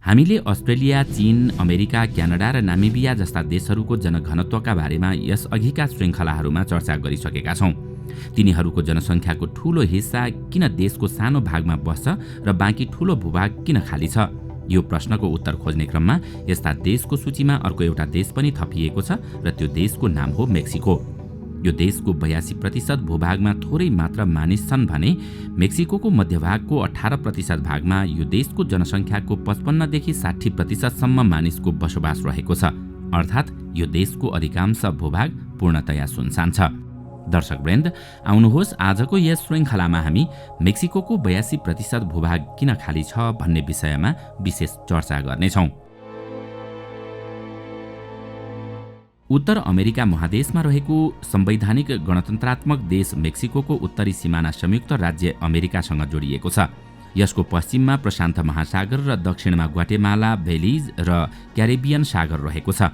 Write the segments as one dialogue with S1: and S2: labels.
S1: हामीले अस्ट्रेलिया, चीन, America, Canada र नामिबिया जस्ता देशहरूको जनघनत्वका बारेमा यस अघिका श्रृङ्खलाहरूमा चर्चा गरिसकेका छौँ। तिनीहरूको जनसङ्ख्याको ठूलो हिस्सा किन देशको सानो भागमा बस्छ र बाँकी ठूलो भूभाग किन खाली छ? यो प्रश्नको उत्तर खोज्ने क्रममा यस्ता देशको सूचीमा अर्को एउटा देश पनि थपिएको छ र त्यो देशको नाम हो मेक्सिको। यो देशको 82% भूभागमा थोरै मात्र मानिस छन् भने मेक्सिकोको मध्यभागको 18% भागमा यो देशको जनसङ्ख्याको 55 देखि 60% सम्म मानिसको बसोबास रहेको छ। अर्थात् यो देशको अधिकांश भूभाग पूर्णतया सुनसान छ। दर्शकवृन्द, आउनुहोस् आजको यस श्रृङ्खलामा हामी मेक्सिकोको 82% भूभाग किन खाली छ भन्ने विषयमा विशेष चर्चा गर्नेछौँ। उत्तर अमेरिका महादेशमा रहेको संवैधानिक गणतन्त्रात्मक देश मेक्सिकोको उत्तरी सिमाना संयुक्त राज्य अमेरिकासँग जोडिएको छ। यसको पश्चिममा प्रशान्त महासागर र दक्षिणमा ग्वाटेमाला, बेलिज र क्यारिबियन सागर रहेको छ।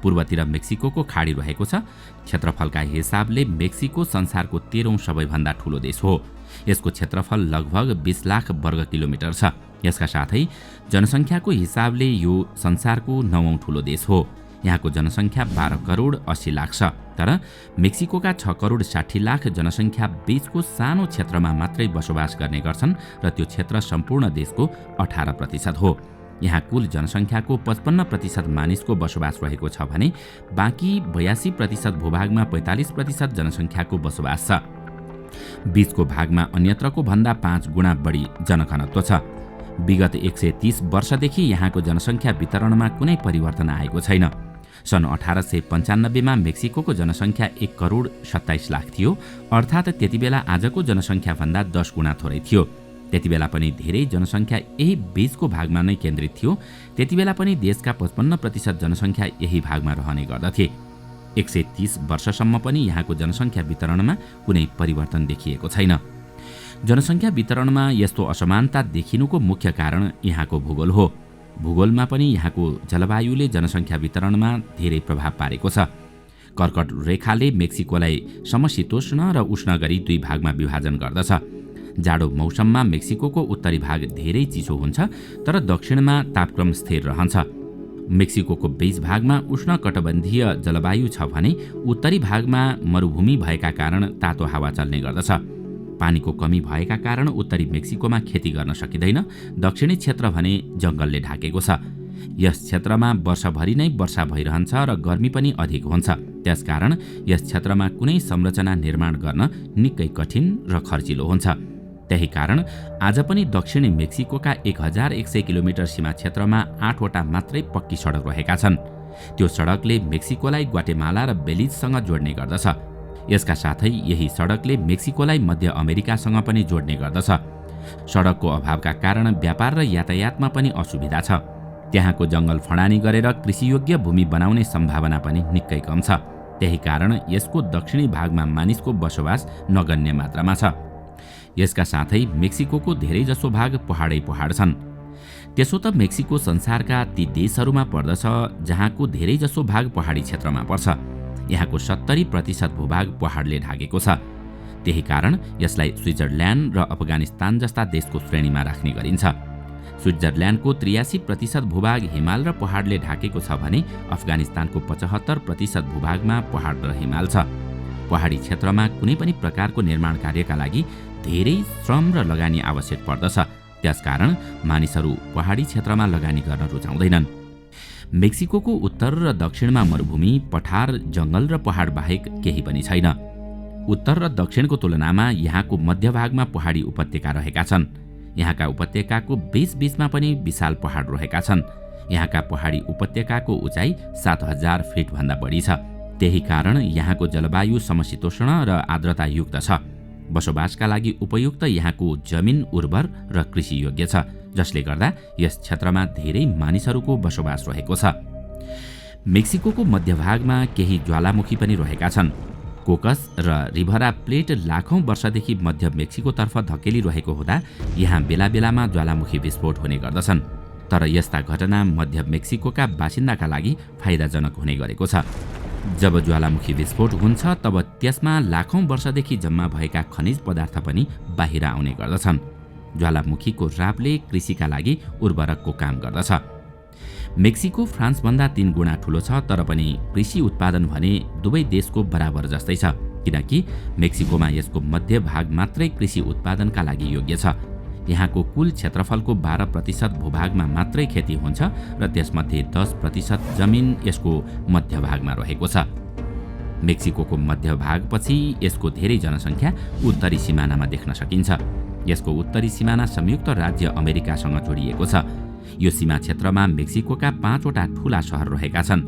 S1: पूर्वतिर मेक्सिकोको खाडी रहेको छ। क्षेत्रफलका हिसाबले मेक्सिको संसारको 13औं सबैभन्दा ठूलो देश हो। यसको क्षेत्रफल लगभग 20 लाख वर्ग किलोमिटर छ। यसका साथै जनसङ्ख्याको हिसाबले यो संसारको 9औं ठूलो देश हो। यहाँको जनसङ्ख्या 12 करोड 80 लाख छ। तर मेक्सिकोका 6 करोड 60 लाख जनसङ्ख्या बीचको सानो क्षेत्रमा मात्रै बसोबास गर्ने गर्छन् र त्यो क्षेत्र सम्पूर्ण देशको 18% हो। यहाँ कुल जनसङ्ख्याको 55% मानिसको बसोबास रहेको छ भने बाँकी 82% भूभागमा 45% जनसङ्ख्याको बसोबास छ। बीचको भागमा अन्यत्रको भन्दा 5 गुणा बढी जनघनत्व छ। विगत 130 वर्षदेखि यहाँको जनसङ्ख्या वितरणमा कुनै परिवर्तन आएको छैन। सन् 1895 मा मेक्सिकोको जनसङ्ख्या 1 करोड 27 लाख थियो। अर्थात् त्यतिबेला आजको जनसङ्ख्याभन्दा 10 गुणा थोरै थियो। त्यतिबेला पनि धेरै जनसङ्ख्या यही बीचको भागमा नै केन्द्रित थियो। त्यतिबेला पनि देशका 55% जनसङ्ख्या यही भागमा रहने गर्दथे। 130 वर्षसम्म पनि यहाँको जनसङ्ख्या वितरणमा कुनै परिवर्तन देखिएको छैन। जनसङ्ख्या वितरणमा यस्तो असमानता देखिनुको मुख्य कारण यहाँको भूगोल हो। भूगोलमा पनि यहाँको जलवायुले जनसङ्ख्या वितरणमा धेरै प्रभाव पारेको छ। कर्कट रेखाले मेक्सिकोलाई समशीतोष्ण र उष्ण गरी दुई भागमा विभाजन गर्दछ। जाडो मौसममा मेक्सिकोको उत्तरी भाग धेरै चिसो हुन्छ, तर दक्षिणमा तापक्रम स्थिर रहन्छ। मेक्सिकोको बीच भागमा उष्णकटिबन्धीय जलवायु छ भने उत्तरी भागमा मरुभूमि भएका कारण तातो हावा चल्ने गर्दछ। पानीको कमी भएका कारण उत्तरी मेक्सिकोमा खेती गर्न सकिँदैन। दक्षिणी क्षेत्र भने जङ्गलले ढाकेको छ। यस क्षेत्रमा वर्षभरि नै वर्षा भइरहन्छ र गर्मी पनि अधिक हुन्छ। त्यसकारण यस क्षेत्रमा कुनै संरचना निर्माण गर्न निकै कठिन र खर्चिलो हुन्छ। त्यही कारण आज पनि दक्षिणी मेक्सिकोका 1100 किलोमिटर सीमा क्षेत्रमा 8 वटा मात्रै पक्की सडक रहेका छन्। त्यो सडकले मेक्सिकोलाई ग्वाटेमाला र बेलिजसँग जोड्ने गर्दछ। यसका साथै यही सडकले मेक्सिकोलाई मध्य अमेरिकासँग पनि जोड्ने गर्दछ। सडकको अभावका कारण व्यापार र यातायातमा पनि असुविधा छ। त्यहाँको जङ्गल फडानी गरेर कृषियोग्य भूमि बनाउने सम्भावना पनि निकै कम छ। त्यही कारण यसको दक्षिणी भागमा मानिसको बसोबास नगण्य मात्रामा छ। यसका साथै मेक्सिकोको धेरैजसो भाग पहाडै पहाड छन्। त्यसो त मेक्सिको संसारका ती देशहरूमा पर्दछ जहाँको धेरैजसो भाग पहाडी क्षेत्रमा पर्छ। यहाँको 70% भूभाग पहाडले ढाकेको छ। त्यही कारण यसलाई स्विजरल्यान्ड र अफगानिस्तान जस्ता देशको श्रेणीमा राख्ने गरिन्छ। स्विजरल्यान्डको 83% भूभाग हिमाल र पहाडले ढाकेको छ भने अफगानिस्तानको 75% भूभागमा पहाड र हिमाल छ। पहाडी क्षेत्रमा कुनै पनि प्रकारको निर्माण कार्यका लागि धेरै श्रम र लगानी आवश्यक पर्दछ। त्यसकारण मानिसहरू पहाडी क्षेत्रमा लगानी गर्न रुचाउँदैनन्। मेक्सिकोको उत्तर र दक्षिणमा मरुभूमि, पठार, जङ्गल र पहाड बाहेक केही पनि छैन। उत्तर र दक्षिणको तुलनामा यहाँको मध्यभागमा पहाडी उपत्यका रहेका छन्। यहाँका उपत्यकाको बीचमा पनि विशाल पहाड रहेका छन्। यहाँका पहाडी उपत्यकाको उचाइ 7000 फिट भन्दा बढी छ। त्यही कारण यहाँको जलवायु समशीतोष्ण र आर्द्रतायुक्त छ। बसोबासका लागि उपयुक्त यहाँको जमिन उर्वर र कृषियोग्य छ, जसले गर्दा यस क्षेत्रमा धेरै मानिसहरूको बसोबास रहेको छ। मेक्सिकोको मध्यभागमा केही ज्वालामुखी पनि रहेका छन्। कोकस र रिभरा प्लेट लाखौं वर्षदेखि मध्य मेक्सिकोतर्फ धकेलिरहेको हुँदा यहाँ बेला बेलामा ज्वालामुखी विस्फोट हुने गर्दछन्। तर यस्ता घटना मध्य मेक्सिकोका बासिन्दाका लागि फाइदाजनक हुने गरेको छ। जब ज्वालामुखी विस्फोट हुन्छ तब त्यसमा लाखौं वर्षदेखि जम्मा भएका खनिज पदार्थ पनि बाहिर आउने गर्दछन्। ज्वालामुखीको रापले कृषिका लागि उर्वरकको काम गर्दछ। मेक्सिको फ्रान्सभन्दा 3 गुणा ठूलो छ, तर पनि कृषि उत्पादन भने दुवै देशको बराबर जस्तै छ, किनकि मेक्सिकोमा यसको मध्य भाग मात्रै कृषि उत्पादनका लागि योग्य छ। यहाँको कुल क्षेत्रफलको 12% भूभागमा मात्रै खेती हुन्छ र त्यसमध्ये 10% जमिन यसको मध्यभागमा रहेको छ। मेक्सिकोको मध्यभागपछि यसको धेरै जनसङ्ख्या उत्तरी सिमानामा देख्न सकिन्छ। यसको उत्तरी सिमाना संयुक्त राज्य अमेरिकासँग जोडिएको छ। यो सीमा क्षेत्रमा मेक्सिकोका 5 वटा ठूला सहर रहेका छन्।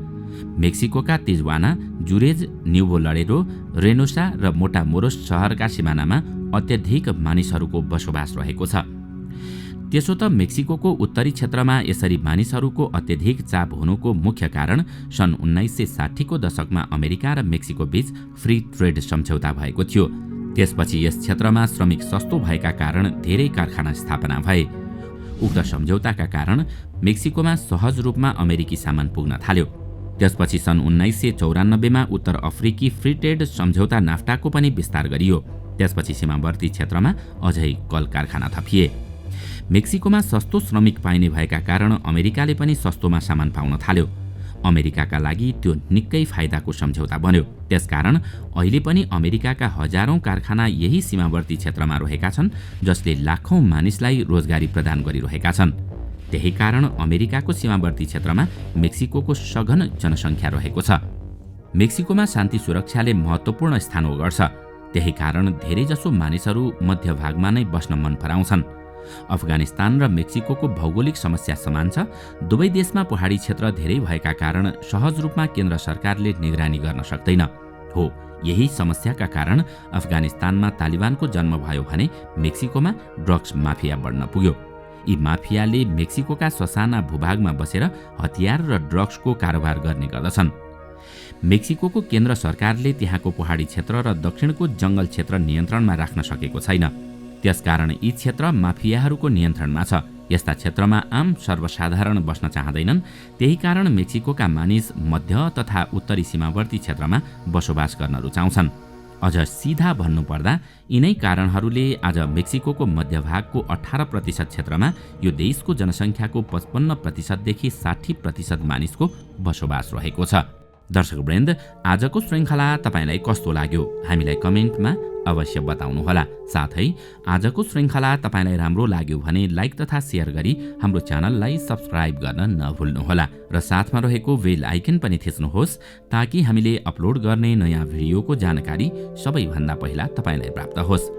S1: मेक्सिकोका तिजुआना, जुरेज, न्युभो लरेडो, रेनोसा र मोटामोरोस शहरका सिमानामा अत्यधिक मानिसहरूको बसोबास रहेको छ। त्यसो त मेक्सिकोको उत्तरी क्षेत्रमा यसरी मानिसहरूको अत्यधिक चाप हुनुको मुख्य कारण सन् 1960 को दशकमा अमेरिका र मेक्सिको बीच फ्री ट्रेड सम्झौता भएको थियो। त्यसपछि यस क्षेत्रमा श्रमिक सस्तो भएका कारण धेरै कारखाना स्थापना भए। उक्त सम्झौताका कारण मेक्सिकोमा सहज रूपमा अमेरिकी सामान पुग्न थाल्यो। त्यसपछि सन् 1994 मा उत्तर अफ्रिकी फ्री ट्रेड सम्झौता नाफ्टाको पनि विस्तार गरियो। त्यसपछि सीमावर्ती क्षेत्रमा अझै कल कारखाना थपिए। मेक्सिकोमा सस्तो श्रमिक पाइने भएका कारण अमेरिकाले पनि सस्तोमा सामान पाउन थाल्यो। अमेरिकाका लागि त्यो निकै फाइदाको सम्झौता बन्यो। त्यसकारण अहिले पनि अमेरिकाका हजारौं कारखाना यही सीमावर्ती क्षेत्रमा रहेका छन्, जसले लाखौं मानिसलाई रोजगारी प्रदान गरिरहेका छन्। त्यही कारण अमेरिकाको सीमावर्ती क्षेत्रमा मेक्सिकोको सघन जनसङ्ख्या रहेको छ। मेक्सिकोमा शान्ति सुरक्षाले महत्त्वपूर्ण स्थान ओगट्छ। त्यही कारण धेरैजसो मानिसहरू मध्यभागमा नै बस्न मन पराउँछन्। अफगानिस्तान र मेक्सिकोको भौगोलिक समस्या समान छ। दुवै देशमा पहाडी क्षेत्र धेरै भएका कारण सहज रूपमा केन्द्र सरकारले निगरानी गर्न सक्दैन। हो, यही समस्याका कारण अफगानिस्तानमा तालिबानको जन्म भयो भने मेक्सिकोमा ड्रग्स माफिया बढ्न पुग्यो। यी माफियाले मेक्सिकोका ससाना भूभागमा बसेर हतियार र ड्रग्सको कारोबार गर्ने गर्दछन्। मेक्सिकोको केन्द्र सरकारले त्यहाँको पहाडी क्षेत्र र दक्षिणको जङ्गल क्षेत्र नियन्त्रणमा राख्न सकेको छैन। त्यसकारण यी क्षेत्र माफियाहरूको नियन्त्रणमा छ। यस्ता क्षेत्रमा आम सर्वसाधारण बस्न चाहँदैनन्। त्यही कारण मेक्सिकोका मानिस मध्य तथा उत्तरी सीमावर्ती क्षेत्रमा बसोबास गर्न रुचाउँछन्। अझ सिधा भन्नुपर्दा यिनै कारणहरूले आज मेक्सिकोको मध्यभागको 18% क्षेत्रमा यो देशको जनसङ्ख्याको 55% देखि 60% मानिसको बसोबास रहेको छ। दर्शकवृन्द, आजको श्रृङ्खला तपाईलाई कस्तो लाग्यो हामीलाई कमेन्टमा अवश्य बताउनुहोला। साथै आजको श्रृङ्खला तपाईलाई राम्रो लाग्यो भने लाइक तथा सेयर गरी हाम्रो च्यानललाई सब्स्क्राइब गर्न नभुल्नुहोला र साथमा रहेको बेल आइकन पनि थिच्नुहोस्, ताकि हामीले अपलोड गर्ने नयाँ भिडियोको जानकारी सबैभन्दा पहिला तपाईलाई प्राप्त होस्।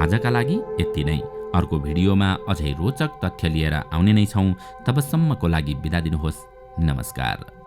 S1: आजका लागि यति नै। अर्को भिडियोमा अझै रोचक तथ्य लिएर आउने नै छौँ। तबसम्मको लागि बिदा दिनुहोस्। नमस्कार।